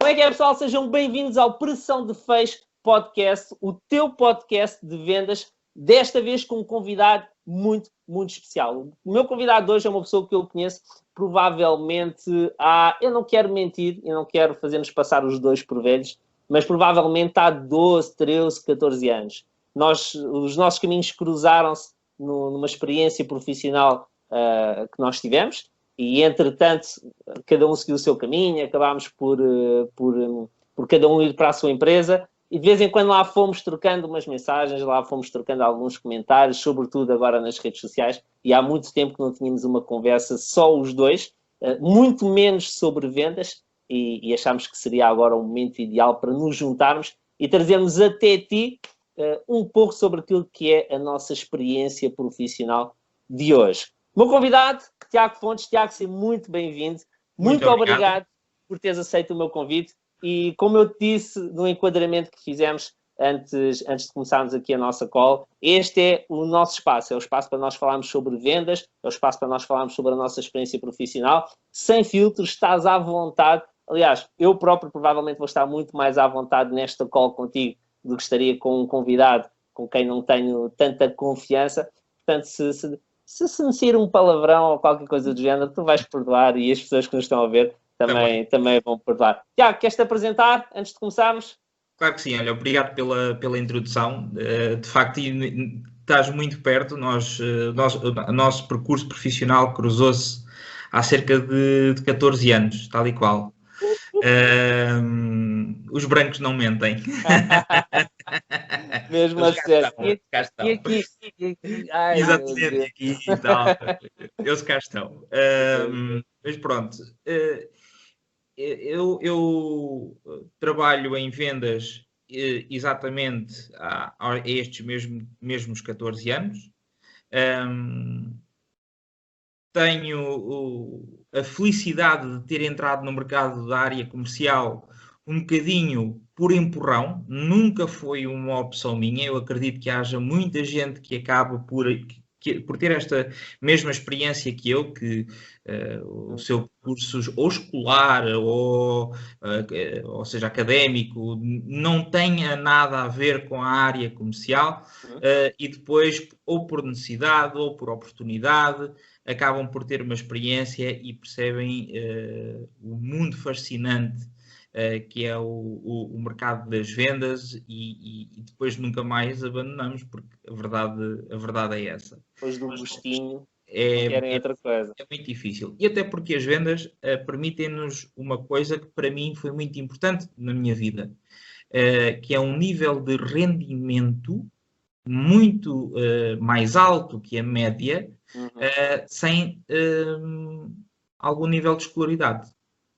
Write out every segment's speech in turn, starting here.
Como é que é, pessoal? Sejam bem-vindos ao Pressão de Fecho Podcast, o teu podcast de vendas, desta vez com um convidado muito especial. O meu convidado de hoje é uma pessoa que eu conheço provavelmente há... Eu não quero mentir, eu não quero fazer-nos passar os dois por velhos, mas provavelmente há 12, 13, 14 anos. Os nossos caminhos cruzaram-se numa experiência profissional que nós tivemos e, entretanto, cada um seguiu o seu caminho, acabámos por cada um ir para a sua empresa e de vez em quando lá fomos trocando umas mensagens, lá fomos trocando alguns comentários, sobretudo agora nas redes sociais, e há muito tempo que não tínhamos uma conversa só os dois, muito menos sobre vendas, e achámos que seria agora o momento ideal para nos juntarmos e trazermos até ti um pouco sobre aquilo que é a nossa experiência profissional de hoje. O meu convidado, Tiago Fontes. Tiago, seja muito bem-vindo. Muito obrigado por teres aceito o meu convite. E como eu te disse no enquadramento que fizemos antes de começarmos aqui a nossa call, este é o nosso espaço. É o espaço para nós falarmos sobre vendas, é o espaço para nós falarmos sobre a nossa experiência profissional. Sem filtros, estás à vontade. Aliás, eu próprio provavelmente vou estar muito mais à vontade nesta call contigo do que estaria com um convidado com quem não tenho tanta confiança. Portanto, se me sair um palavrão ou qualquer coisa do género, tu vais perdoar e as pessoas que nos estão a ver também vão perdoar. Tiago, queres-te apresentar antes de começarmos? Claro que sim, olha, obrigado pela introdução. De facto, estás muito perto. O nosso percurso profissional cruzou-se há cerca de 14 anos, tal e qual. Os brancos não mentem. Mesmo a sério. E aqui? Ai, exatamente, aqui e tal. Eles cá estão. Mas pronto. Eu trabalho em vendas exatamente há estes mesmos 14 anos. Tenho a felicidade de ter entrado no mercado da área comercial um bocadinho por empurrão, nunca foi uma opção minha. Eu acredito que haja muita gente que acaba por ter esta mesma experiência que eu, que o seu curso ou escolar ou seja, académico, não tenha nada a ver com a área comercial e depois, ou por necessidade ou por oportunidade, acabam por ter uma experiência e percebem o mundo fascinante que é o mercado das vendas e depois nunca mais abandonamos, porque a verdade é essa. Depois do gostinho, querem outra coisa. É muito difícil. E até porque as vendas permitem-nos uma coisa que para mim foi muito importante na minha vida, que é um nível de rendimento muito mais alto que a média, sem algum nível de escolaridade.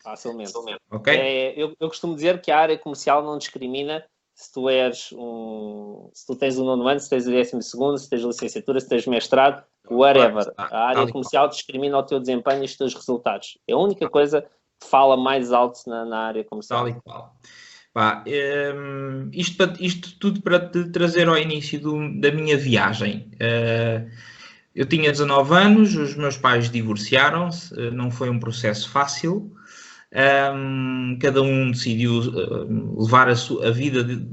Facilmente. Okay? Eu costumo dizer que a área comercial não discrimina se tu tens o 9º ano, se tens o 12º, se tens licenciatura, se tens mestrado, whatever. A área comercial discrimina o teu desempenho e os teus resultados. É a única coisa que fala mais alto na área comercial. Tal e qual. Isto tudo para te trazer ao início da minha viagem. Eu tinha 19 anos, os meus pais divorciaram-se, não foi um processo fácil. Cada um decidiu levar a vida de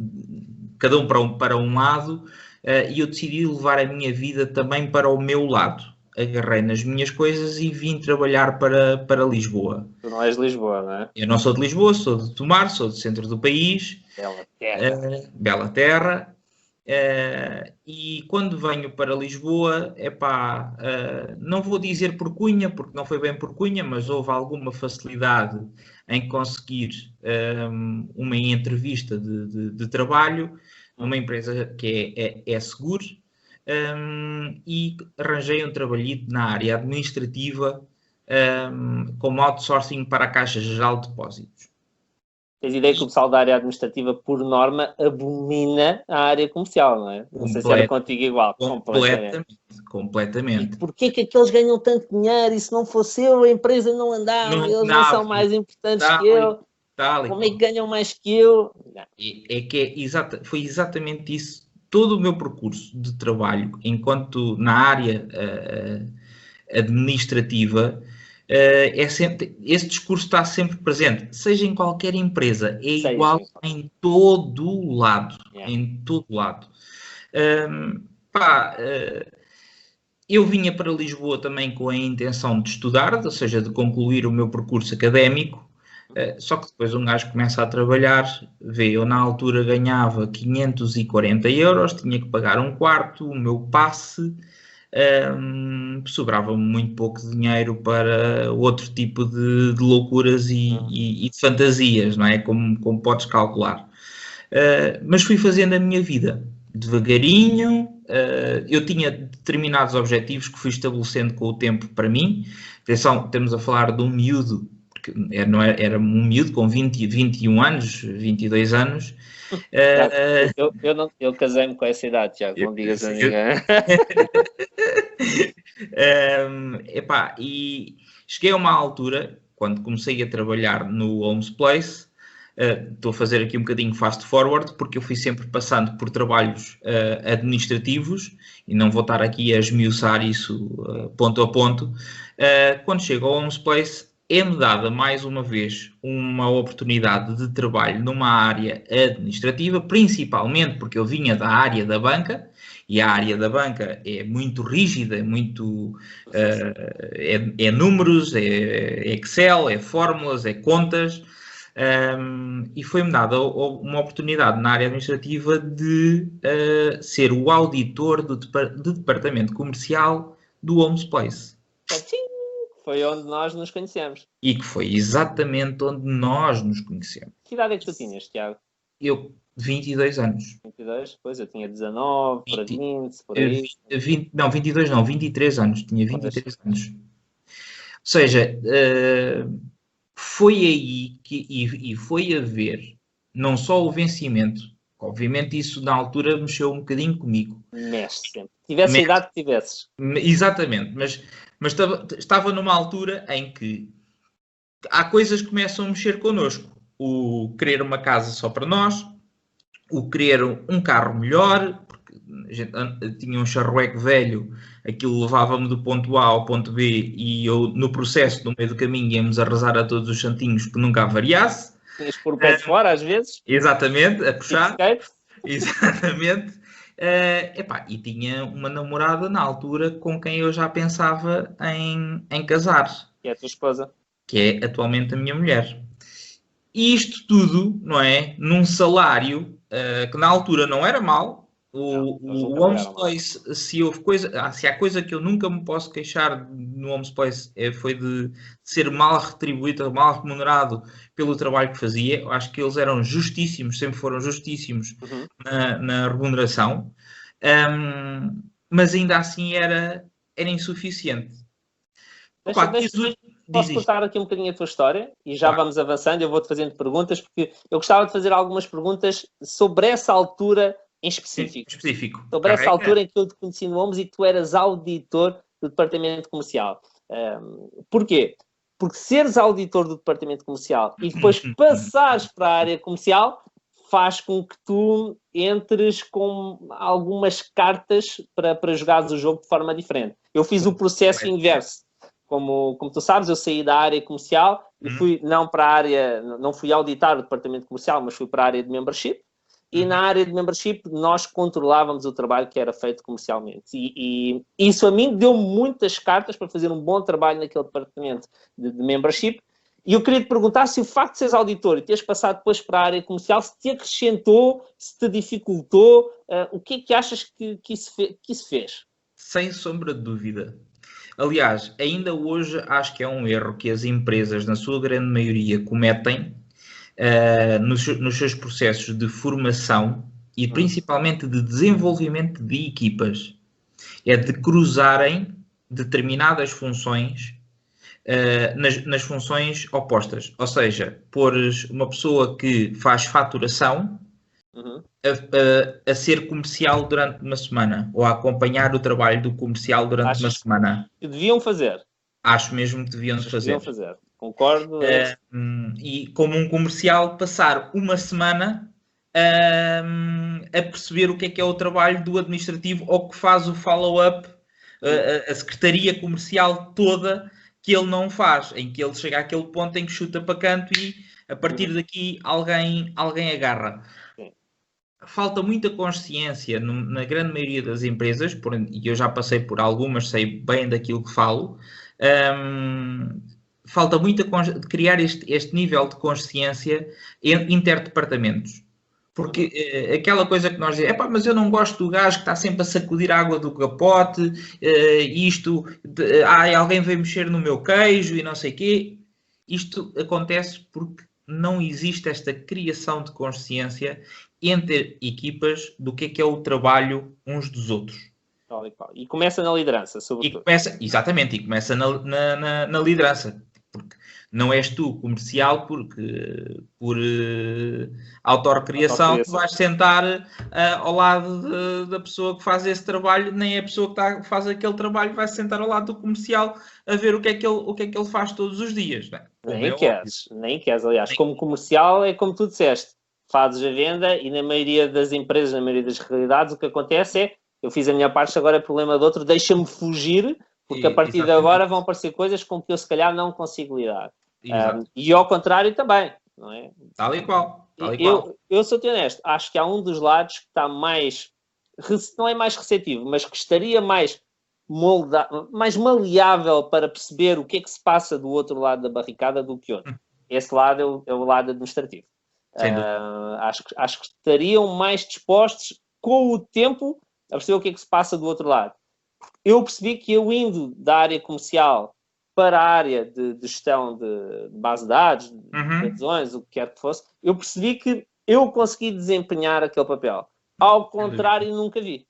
cada um para um lado e eu decidi levar a minha vida também para o meu lado. Agarrei nas minhas coisas e vim trabalhar para Lisboa. Tu não és de Lisboa, não é? Eu não sou de Lisboa, sou de Tomar, sou do centro do país. Bela terra. Bela terra. E quando venho para Lisboa, não vou dizer por cunha, porque não foi bem por cunha, mas houve alguma facilidade em conseguir uma entrevista de trabalho numa empresa que é Seguro, e arranjei um trabalhito na área administrativa como outsourcing para a Caixa Geral de Depósitos. Tens ideia que o pessoal da área administrativa, por norma, abomina a área comercial, não é? Não sei se era contigo igual. Completamente. E porquê que aqueles ganham tanto dinheiro e se não fosse eu, a empresa não andava, eles não são mais importantes que eu? Como é que ganham mais que eu? Foi exatamente isso. Todo o meu percurso de trabalho, enquanto na área administrativa, esse discurso está sempre presente, seja em qualquer empresa, é Sei, igual sim. em todo o lado, Yeah. em todo lado. Eu vinha para Lisboa também com a intenção de estudar, ou seja, de concluir o meu percurso académico, só que depois um gajo começa a trabalhar, vê, eu na altura ganhava 540 euros, tinha que pagar um quarto, o meu passe, sobrava-me muito pouco dinheiro para outro tipo de loucuras e de fantasias, não é? Como podes calcular. Mas fui fazendo a minha vida devagarinho. Eu tinha determinados objetivos que fui estabelecendo com o tempo para mim. Atenção, estamos a falar de um miúdo, porque era um miúdo com 21 anos, 22 anos. Tiago, eu casei-me com essa idade, Tiago, não digas a ninguém. E cheguei a uma altura, quando comecei a trabalhar no Homes Place, estou a fazer aqui um bocadinho fast forward, porque eu fui sempre passando por trabalhos administrativos, e não vou estar aqui a esmiuçar isso ponto a ponto. Quando chego ao Homes Place, é-me dada mais uma vez uma oportunidade de trabalho numa área administrativa, principalmente porque eu vinha da área da banca, e a área da banca é muito rígida, é muito é números, é Excel, é fórmulas, é contas, e foi-me dada uma oportunidade na área administrativa de ser o auditor do departamento comercial do Homes Place. Foi onde nós nos conhecemos. E que foi exatamente onde nós nos conhecemos. Que idade é que tu tinhas, Tiago? Eu, 22 anos. 22? Pois, eu tinha 19, para 20, por aí. 22 não, 23 anos. Tinha 23 anos. Ou seja, foi aí e foi a ver não só o vencimento, obviamente isso na altura mexeu um bocadinho comigo. Mexe sempre. Tivesse a idade que tivesses. Exatamente, mas estava numa altura em que há coisas que começam a mexer connosco. O querer uma casa só para nós, o querer um carro melhor, porque a gente tinha um charrueco velho, aquilo levava-me do ponto A ao ponto B e eu, no processo, no meio do caminho, íamos a rezar a todos os santinhos que nunca avariasse. Tinhas por o pé de fora, às vezes. Exatamente, a puxar. Exatamente. E tinha uma namorada na altura com quem eu já pensava em casar. Que é a tua esposa. Que é atualmente a minha mulher. E isto tudo, não é? Num salário que na altura não era mau. O Homes Place, se há coisa que eu nunca me posso queixar no Homes Place foi de ser mal retribuído, mal remunerado pelo trabalho que fazia. Eu acho que eles eram justíssimos, sempre foram justíssimos na remuneração, mas ainda assim era insuficiente. Posso cortar aqui um bocadinho a tua história e já vamos avançando, eu vou-te fazendo perguntas, porque eu gostava de fazer algumas perguntas sobre essa altura em específico. Sobre essa altura em que eu te conheci no Homes e tu eras auditor do departamento comercial. Porquê? Porque seres auditor do departamento comercial e depois passares para a área comercial faz com que tu entres com algumas cartas para jogares o jogo de forma diferente. Eu fiz o processo inverso. Como tu sabes, eu saí da área comercial e fui não fui auditar o departamento comercial, mas fui para a área de membership. E na área de membership nós controlávamos o trabalho que era feito comercialmente. E isso a mim deu muitas cartas para fazer um bom trabalho naquele departamento de membership. E eu queria te perguntar se o facto de seres auditor e teres passado depois para a área comercial, se te acrescentou, se te dificultou, o que é que achas que isso fez? Sem sombra de dúvida. Aliás, ainda hoje acho que é um erro que as empresas, na sua grande maioria, cometem nos seus processos de formação e principalmente de desenvolvimento de equipas. É de cruzarem determinadas funções nas funções opostas. Ou seja, pôres uma pessoa que faz faturação a ser comercial durante uma semana ou a acompanhar o trabalho do comercial durante uma semana. Que deviam fazer. Acho mesmo que deviam fazer. Concordo. E como um comercial passar uma semana a perceber o que é o trabalho do administrativo ou que faz o follow-up, a secretaria comercial toda que ele não faz, em que ele chega àquele ponto em que chuta para canto e a partir daqui alguém agarra. Sim. Falta muita consciência na grande maioria das empresas, e eu já passei por algumas, sei bem daquilo que falo. Falta muito de criar este nível de consciência interdepartamentos. Porque aquela coisa que nós dizemos, mas eu não gosto do gajo que está sempre a sacudir a água do capote, alguém veio mexer no meu queijo e não sei o quê. Isto acontece porque não existe esta criação de consciência entre equipas do que é o trabalho uns dos outros. E começa na liderança, sobretudo. Exatamente, e começa na liderança. Porque não és tu comercial por autorrecriação que vais sentar ao lado da pessoa que faz esse trabalho, nem a pessoa que faz aquele trabalho vai sentar ao lado do comercial a ver o que é que ele faz todos os dias. Nem queres. Aliás, como comercial é como tu disseste, fazes a venda e na maioria das empresas, na maioria das realidades, o que acontece é, eu fiz a minha parte, agora é problema do outro, deixa-me fugir, porque a partir de agora vão aparecer coisas com que eu se calhar não consigo lidar. E ao contrário também, não é? Tal e qual. Eu sou-te honesto, acho que há um dos lados que está mais, não é mais receptivo, mas que estaria mais maleável para perceber o que é que se passa do outro lado da barricada do que outro. Esse lado é o lado administrativo. Acho que estariam mais dispostos com o tempo a perceber o que é que se passa do outro lado. Eu percebi que eu indo da área comercial para a área de gestão de base de dados, de adesões, o que quer que fosse, eu percebi que eu consegui desempenhar aquele papel. Ao contrário, nunca vi.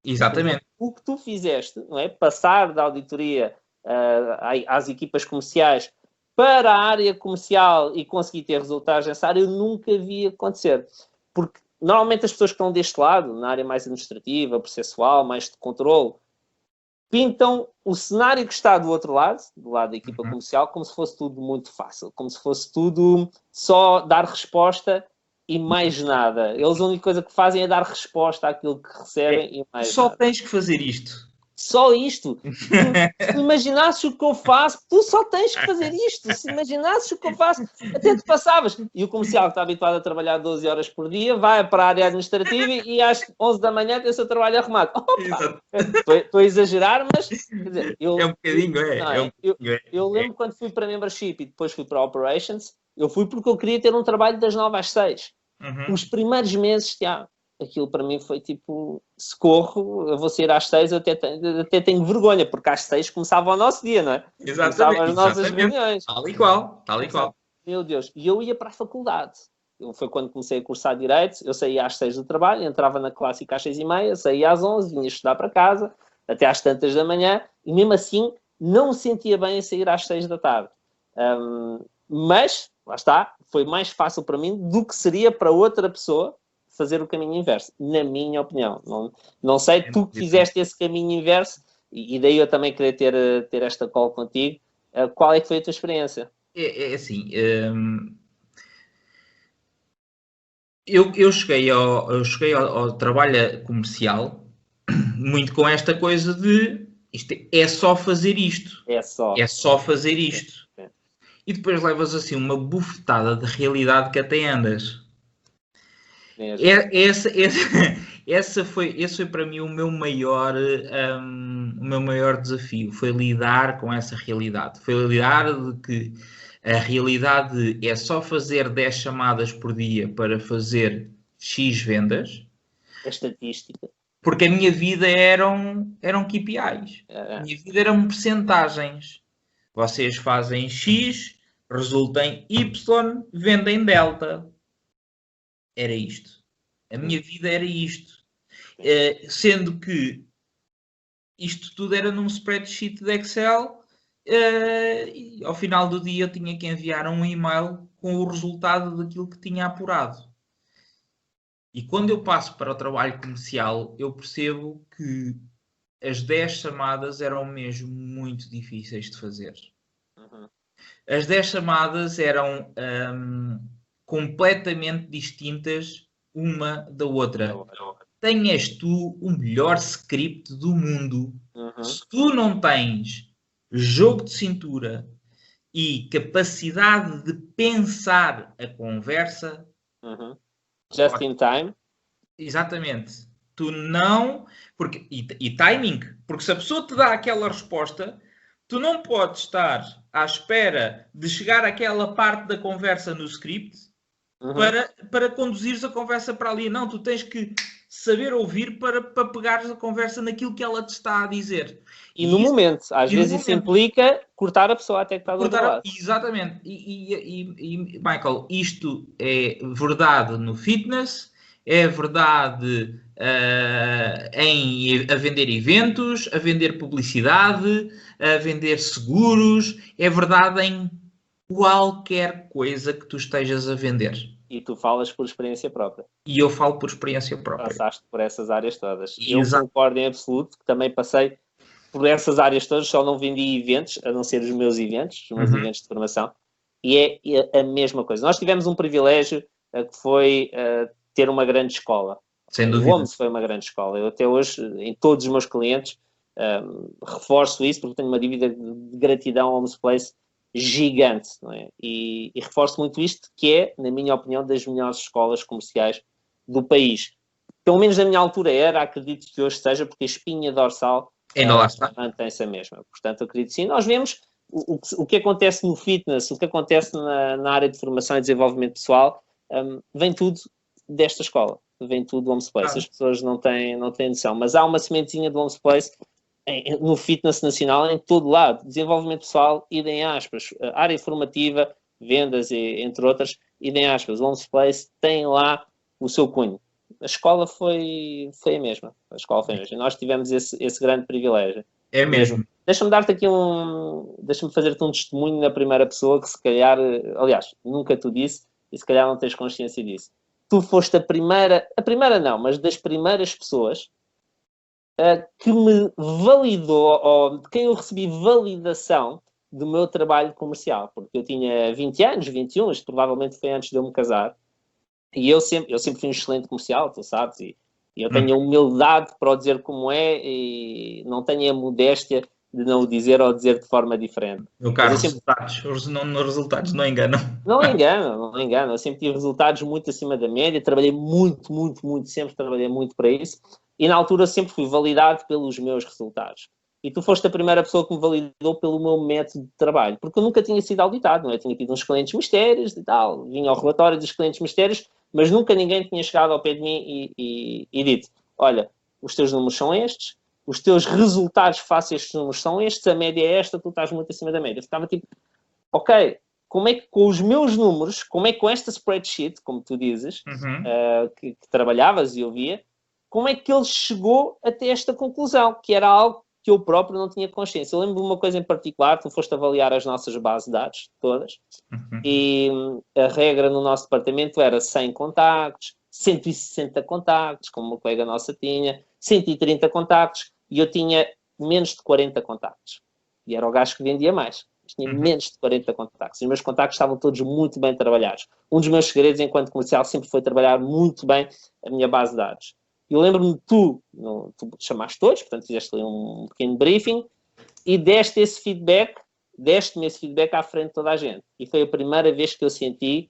Exatamente. O que tu fizeste, não é? Passar da auditoria às equipas comerciais para a área comercial e conseguir ter resultados nessa área, eu nunca vi acontecer. Porque normalmente as pessoas que estão deste lado, na área mais administrativa, processual, mais de controle, pintam o cenário que está do outro lado, do lado da equipa comercial, como se fosse tudo muito fácil, como se fosse tudo só dar resposta e mais nada. Eles a única coisa que fazem é dar resposta àquilo que recebem e mais só nada. Tens que fazer isto. Só isto. Se imaginasses o que eu faço, tu só tens que fazer isto. Se imaginasses o que eu faço, até te passavas. E o comercial que está habituado a trabalhar 12 horas por dia vai para a área administrativa e às 11 da manhã tem o seu trabalho arrumado. Estou a exagerar, mas quer dizer, é um bocadinho, eu lembro quando fui para Membership e depois fui para Operations, eu fui porque eu queria ter um trabalho das 9 às 6. Os primeiros meses, aquilo para mim foi tipo, socorro, eu vou sair às 6, eu até tenho vergonha, porque às 6 começava o nosso dia, não é? Exatamente. Começavam as nossas reuniões. Tal e qual. Meu Deus, e eu ia para a faculdade. Foi quando comecei a cursar Direito, eu saía às 6 do trabalho, entrava na clássica às 6h30, saía às 11, vinha estudar para casa, até às tantas da manhã, e mesmo assim não me sentia bem a sair às 6 da tarde. Mas, lá está, foi mais fácil para mim do que seria para outra pessoa fazer o caminho inverso, na minha opinião. Não sei, tu que fizeste esse caminho inverso, e daí eu também queria ter esta call contigo, qual é que foi a tua experiência? É assim, eu cheguei ao trabalho comercial muito com esta coisa de isto é só fazer isto. É só fazer isto. É. E depois levas assim uma bufetada de realidade que até andas. Esse foi para mim o meu maior desafio, foi lidar com essa realidade. Foi lidar de que a realidade é só fazer 10 chamadas por dia para fazer X vendas. É estatística. Porque a minha vida eram KPIs. A minha vida eram percentagens. Vocês fazem X, resulta em Y, vendem Delta. Era isto. A minha vida era isto. Sendo que isto tudo era num spreadsheet de Excel e ao final do dia eu tinha que enviar um e-mail com o resultado daquilo que tinha apurado. E quando eu passo para o trabalho comercial, eu percebo que as 10 chamadas eram mesmo muito difíceis de fazer. As 10 chamadas eram completamente distintas uma da outra. Tenhas tu o melhor script do mundo. Se tu não tens jogo de cintura e capacidade de pensar a conversa. Just in time. Exatamente. Tu não... E timing. Porque se a pessoa te dá aquela resposta, tu não podes estar à espera de chegar àquela parte da conversa no script para conduzires a conversa para ali. Não, tu tens que saber ouvir para pegares a conversa naquilo que ela te está a dizer. E no momento. Às vezes isso implica cortar a pessoa até que está do outro lado. Exatamente. E, Michael, isto é verdade no fitness, é verdade a vender eventos, a vender publicidade, a vender seguros, é verdade em qualquer coisa que tu estejas a vender. E tu falas por experiência própria. E eu falo por experiência própria. Passaste por essas áreas todas. Eu concordo em absoluto que também passei por essas áreas todas, só não vendi eventos, a não ser os meus eventos eventos de formação. E é a mesma coisa. Nós tivemos um privilégio que foi ter uma grande escola. Sem dúvida. O OMS foi uma grande escola. Eu até hoje, em todos os meus clientes, reforço isso porque tenho uma dívida de gratidão ao OMS Place gigante, não é? E reforço muito isto, que é, na minha opinião, das melhores escolas comerciais do país. Pelo menos na minha altura era, acredito que hoje seja, porque a espinha dorsal ainda lá está. Mantém-se a mesma. Portanto, acredito sim. Nós vemos o que acontece no fitness, o que acontece na área de formação e desenvolvimento pessoal, vem tudo desta escola. Vem tudo do OMS Place. As pessoas não têm noção. Mas há uma sementinha do OMS Place no fitness nacional em todo lado. Desenvolvimento pessoal, idem aspas. Área formativa, vendas, entre outras, idem aspas. O OMS Place tem lá o seu cunho. A escola foi a mesma. Nós tivemos esse grande privilégio. É mesmo. Deixa-me dar-te aqui deixa-me fazer-te um testemunho na primeira pessoa que se calhar, aliás, nunca tu disse e se calhar não tens consciência disso. Tu foste a primeira não, mas das primeiras pessoas que me validou, ou de quem eu recebi validação do meu trabalho comercial, porque eu tinha 20 anos, 21, isto provavelmente foi antes de eu me casar, e eu sempre fui um excelente comercial, tu sabes, e eu tenho a humildade para o dizer como é, e não tenho a modéstia de não o dizer ou dizer de forma diferente. Meu caro, os resultados não enganam. Não enganam. Eu sempre tive resultados muito acima da média, trabalhei muito, sempre trabalhei muito para isso, e na altura sempre fui validado pelos meus resultados. E tu foste a primeira pessoa que me validou pelo meu método de trabalho, porque eu nunca tinha sido auditado, não é? Eu tinha tido uns clientes mistérios e tal, vinha ao relatório dos clientes mistérios, mas nunca ninguém tinha chegado ao pé de mim e dito, olha, os teus números são estes, os teus resultados face a estes números são estes, a média é esta, tu estás muito acima da média. Eu ficava tipo, ok, como é que com os meus números, como é que com esta spreadsheet, como tu dizes, que trabalhavas e eu via, como é que ele chegou até esta conclusão, que era algo que eu próprio não tinha consciência. Eu lembro de uma coisa em particular, tu foste avaliar as nossas bases de dados, todas, e a regra no nosso departamento era 100 contactos, 160 contactos, como uma colega nossa tinha, 130 contactos, e eu tinha menos de 40 contactos. E era o gajo que vendia mais. Mas tinha menos de 40 contactos. E os meus contactos estavam todos muito bem trabalhados. Um dos meus segredos enquanto comercial sempre foi trabalhar muito bem a minha base de dados. Eu lembro-me, tu chamaste todos, portanto fizeste ali um pequeno briefing e deste-me esse feedback à frente de toda a gente. E foi a primeira vez que eu senti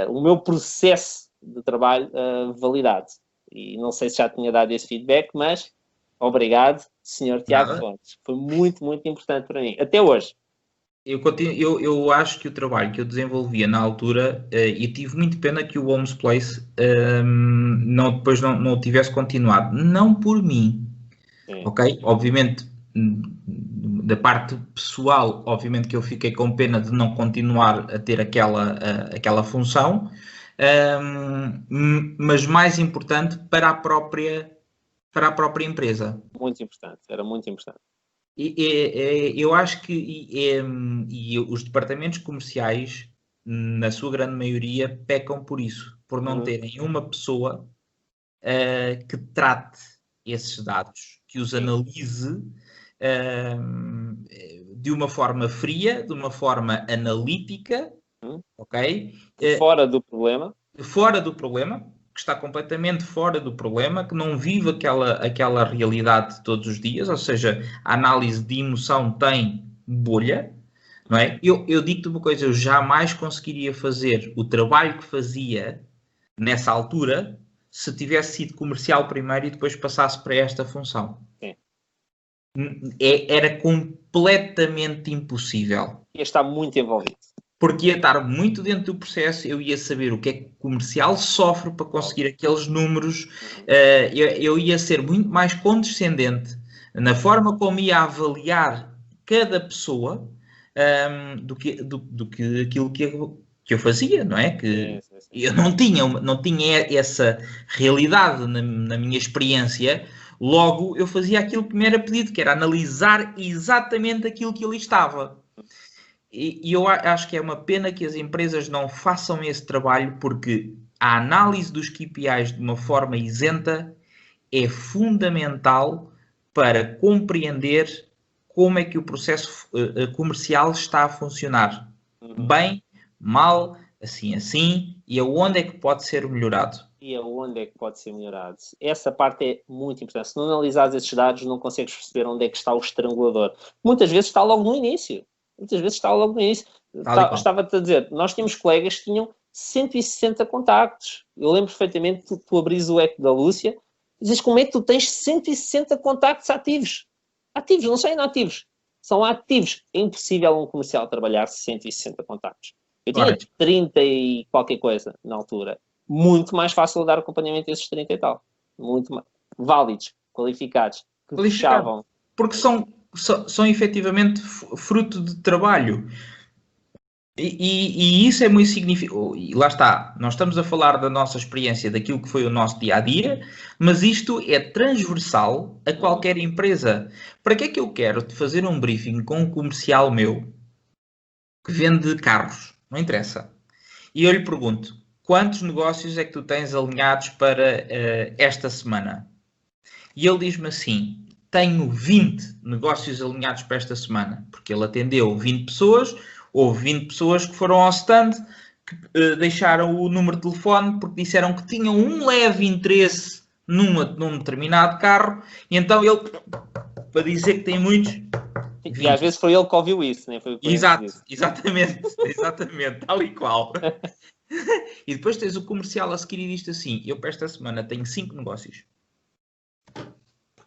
o meu processo de trabalho validado. E não sei se já tinha dado esse feedback, mas obrigado, Sr. Tiago Fontes. Foi muito, muito importante para mim. Até hoje. Eu acho que o trabalho que eu desenvolvia na altura, e tive muito pena que o OMS Place depois não tivesse continuado. Não por mim, ok? Obviamente, da parte pessoal, obviamente que eu fiquei com pena de não continuar a ter aquela função, mas mais importante para a própria empresa. Muito importante, era muito importante. Eu acho que os departamentos comerciais, na sua grande maioria, pecam por isso, por não terem uma pessoa que trate esses dados, que os analise de uma forma fria, de uma forma analítica, ok? Fora do problema. Fora do problema, que está completamente fora do problema, que não vive aquela realidade todos os dias, ou seja, a análise de emoção tem bolha, não é? Eu digo-te uma coisa, eu jamais conseguiria fazer o trabalho que fazia nessa altura se tivesse sido comercial primeiro e depois passasse para esta função. Sim. Era completamente impossível. Ia estar muito envolvido. Porque ia estar muito dentro do processo, eu ia saber o que é que o comercial sofre para conseguir aqueles números, eu ia ser muito mais condescendente na forma como ia avaliar cada pessoa do que aquilo que eu fazia, não é? Que Sim. eu não tinha essa realidade na minha experiência, logo eu fazia aquilo que me era pedido, que era analisar exatamente aquilo que ali estava. E eu acho que é uma pena que as empresas não façam esse trabalho, porque a análise dos KPIs de uma forma isenta é fundamental para compreender como é que o processo comercial está a funcionar. Bem, mal, assim, e aonde é que pode ser melhorado. E aonde é que pode ser melhorado? Essa parte é muito importante. Se não analisares esses dados, não consegues perceber onde é que está o estrangulador. Muitas vezes está logo no início. Estava-te a dizer, nós tínhamos colegas que tinham 160 contactos. Eu lembro perfeitamente que tu abris o eco da Lúcia e dizes como é que tu tens 160 contactos ativos. Ativos, não são inativos. São ativos. É impossível um comercial trabalhar 160 contactos. Eu tinha 30 e qualquer coisa na altura. Muito mais fácil dar acompanhamento a esses 30 e tal. Muito mais válidos, qualificados, que fechavam. Porque são efetivamente fruto de trabalho. E isso é muito significativo. E lá está, nós estamos a falar da nossa experiência, daquilo que foi o nosso dia-a-dia, mas isto é transversal a qualquer empresa. Para que é que eu quero fazer um briefing com um comercial meu que vende carros? Não interessa. E eu lhe pergunto, quantos negócios é que tu tens alinhados para esta semana? E ele diz-me assim, tenho 20 negócios alinhados para esta semana, porque ele atendeu 20 pessoas, houve 20 pessoas que foram ao stand, que deixaram o número de telefone, porque disseram que tinham um leve interesse num determinado carro, e então ele, para dizer que tem muitos... 20. E às vezes foi ele que ouviu isso, nem foi o cliente que disse. Exatamente, tal e qual. E depois tens o comercial a seguir e diz assim, eu para esta semana tenho 5 negócios.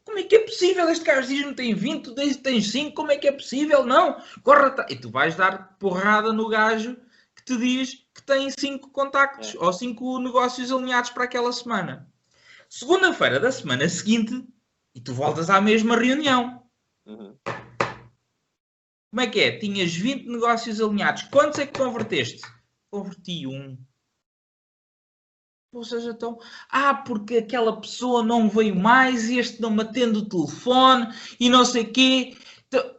Como é que é possível? Este gajo diz-me que tem 20, tu tens 5, como é que é possível? Não, corre. E tu vais dar porrada no gajo que te diz que tem 5 contactos ou 5 negócios alinhados para aquela semana. Segunda-feira da semana seguinte, e tu voltas à mesma reunião. Como é que é? Tinhas 20 negócios alinhados. Quantos é que converteste? Converti 1. Ou seja, então, porque aquela pessoa não veio mais, este não me atende o telefone e não sei o quê. Então,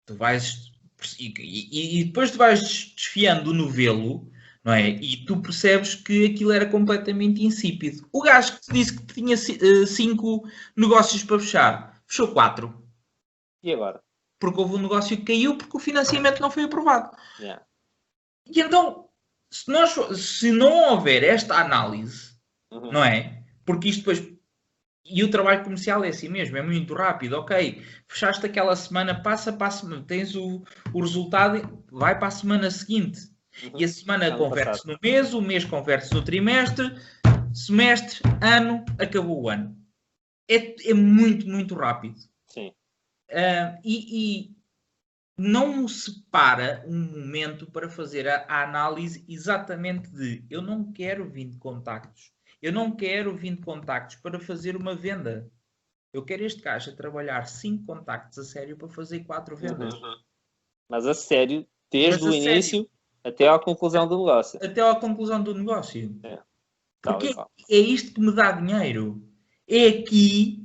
tu vais... E depois tu vais desfiando o novelo, não é? E tu percebes que aquilo era completamente insípido. O gajo que te disse que tinha 5 negócios para fechar, fechou 4. E agora? Porque houve um negócio que caiu porque o financiamento não foi aprovado. Yeah. E então... Se não houver esta análise, não é? Porque isto depois... E o trabalho comercial é assim mesmo, é muito rápido. Ok, fechaste aquela semana, passa para a semana, tens o resultado, vai para a semana seguinte. E a semana converte-se no mês, o mês converte-se no trimestre, semestre, ano, acabou o ano. É muito, muito rápido. Sim. E não se para um momento para fazer a análise exatamente de eu não quero 20 contactos. Eu não quero 20 contactos para fazer uma venda. Eu quero este gajo a trabalhar 5 contactos a sério para fazer 4 vendas. Mas a sério, desde o início até à conclusão do negócio. Até à conclusão do negócio. Porque é isto que me dá dinheiro. É aqui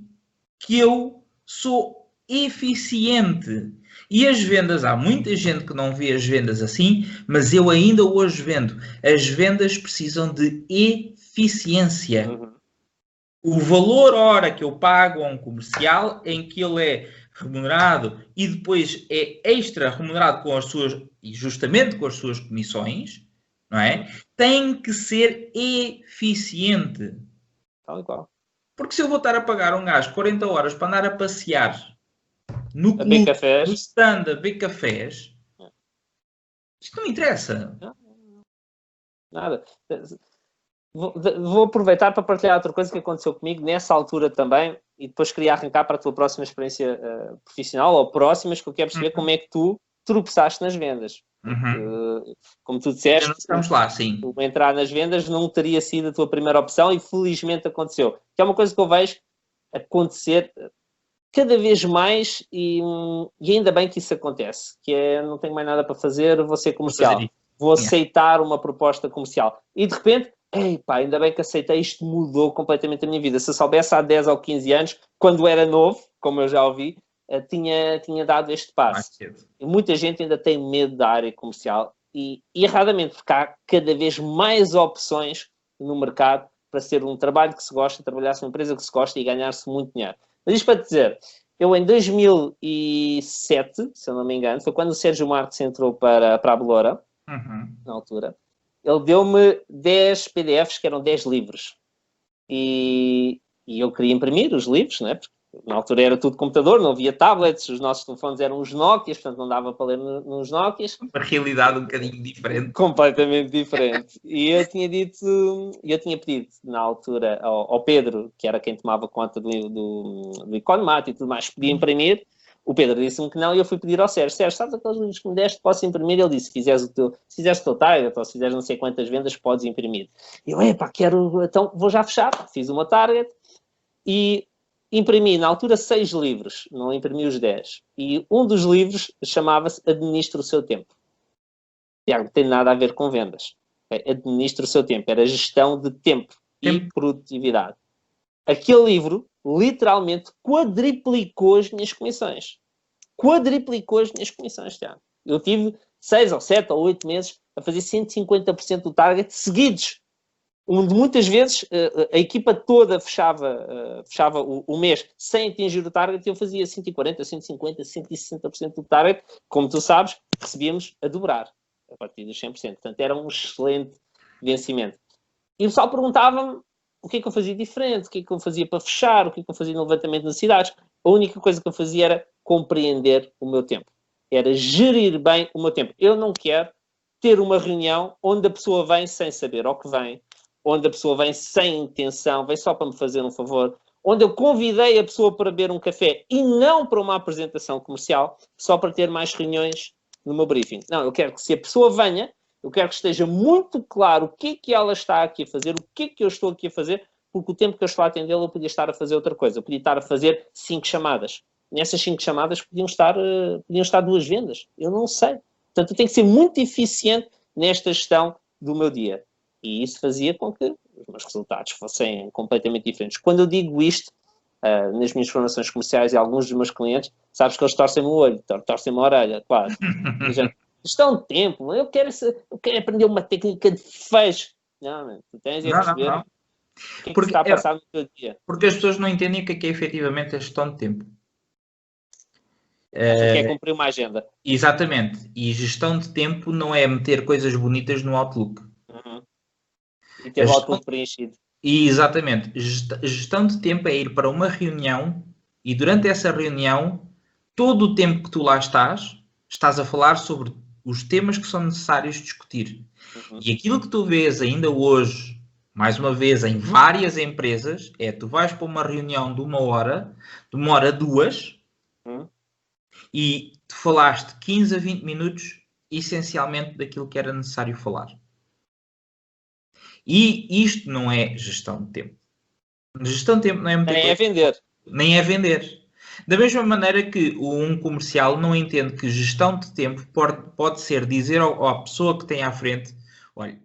que eu sou eficiente. E as vendas, há muita gente que não vê as vendas assim, mas eu ainda hoje vendo. As vendas precisam de eficiência. O valor hora que eu pago a um comercial, em que ele é remunerado e depois é extra remunerado com as suas, e justamente com as suas comissões, não é? Tem que ser eficiente. Tal e qual. Porque se eu vou estar a pagar um gajo 40 horas para andar a passear no clube, no stand, a beber cafés, isto não me interessa. Nada. Vou aproveitar para partilhar outra coisa que aconteceu comigo nessa altura também e depois queria arrancar para a tua próxima experiência profissional ou próximas, que eu quero perceber como é que tu tropeçaste nas vendas. Como tu disseste, estamos lá, sim. Entrar nas vendas não teria sido a tua primeira opção e felizmente aconteceu. Que é uma coisa que eu vejo acontecer cada vez mais e ainda bem que isso acontece, que é, não tenho mais nada para fazer, vou ser comercial. Vou aceitar uma proposta comercial. E de repente, ainda bem que aceitei, isto mudou completamente a minha vida. Se eu soubesse há 10 ou 15 anos, quando era novo, como eu já ouvi, tinha dado este passo. E muita gente ainda tem medo da área comercial e erradamente, porque há cada vez mais opções no mercado para ser um trabalho que se gosta, trabalhar-se numa empresa que se gosta e ganhar-se muito dinheiro. Mas isto para te dizer, eu em 2007, se eu não me engano, foi quando o Sérgio Marques entrou para a Beloura, na altura, ele deu-me 10 PDFs, que eram 10 livros. E eu queria imprimir os livros, né? Porque na altura era tudo computador, não havia tablets, os nossos telefones eram os Nokias, portanto não dava para ler nos Nokias. Uma realidade um bocadinho diferente. Completamente diferente. E eu tinha pedido na altura ao Pedro, que era quem tomava conta do Economat e tudo mais, podia imprimir. O Pedro disse-me que não e eu fui pedir ao Sérgio. Sérgio, sabes aqueles livros que me deste, posso imprimir? Ele disse, se fizeres o teu target ou se fizeres não sei quantas vendas, podes imprimir. E eu, quero, então vou já fechar. Fiz uma target e imprimi, na altura, 6 livros. Não imprimi os 10. E um dos livros chamava-se Administre o Seu Tempo. Tiago, não tem nada a ver com vendas. Administre o seu tempo. Era gestão de tempo e produtividade. Aquele livro, literalmente, quadriplicou as minhas comissões. Tiago. Eu tive 6 ou 7 ou 8 meses a fazer 150% do target seguidos. Onde muitas vezes a equipa toda fechava o mês sem atingir o target e eu fazia 140%, 150%, 160% do target. Como tu sabes, recebíamos a dobrar a partir dos 100%. Portanto, era um excelente vencimento. E o pessoal perguntava-me o que é que eu fazia diferente, o que é que eu fazia para fechar, o que é que eu fazia no levantamento de necessidades. A única coisa que eu fazia era compreender o meu tempo. Era gerir bem o meu tempo. Eu não quero ter uma reunião onde a pessoa vem sem saber ao que vem, onde a pessoa vem sem intenção, vem só para me fazer um favor, onde eu convidei a pessoa para beber um café e não para uma apresentação comercial, só para ter mais reuniões no meu briefing. Não, eu quero que se a pessoa venha, eu quero que esteja muito claro o que é que ela está aqui a fazer, o que é que eu estou aqui a fazer, porque o tempo que eu estou a atendê-la eu podia estar a fazer outra coisa. Eu podia estar a fazer 5 chamadas. Nessas 5 chamadas podiam estar 2 vendas. Eu não sei. Portanto, eu tenho que ser muito eficiente nesta gestão do meu dia. E isso fazia com que os meus resultados fossem completamente diferentes. Quando eu digo isto, nas minhas formações comerciais e alguns dos meus clientes, sabes que eles torcem-me o olho, torcem-me a orelha, claro. Gestão de tempo, eu quero aprender uma técnica de fecho. Não, tu tens a perceber o que é que está a passar no teu dia. Porque as pessoas não entendem o que é efetivamente a gestão de tempo. Quer cumprir uma agenda. Exatamente. E gestão de tempo não é meter coisas bonitas no Outlook. E ter o Outlook preenchido. Exatamente. Gestão de tempo é ir para uma reunião e durante essa reunião, todo o tempo que tu lá estás a falar sobre os temas que são necessários discutir. E aquilo que tu vês ainda hoje, mais uma vez, em várias empresas, é tu vais para uma reunião de uma hora, demora 2, e tu falaste 15 a 20 minutos, essencialmente, daquilo que era necessário falar. E isto não é gestão de tempo. Gestão de tempo não é muita coisa. Nem é vender. Nem é vender. Da mesma maneira que um comercial não entende que gestão de tempo pode ser dizer à pessoa que tem à frente, olha,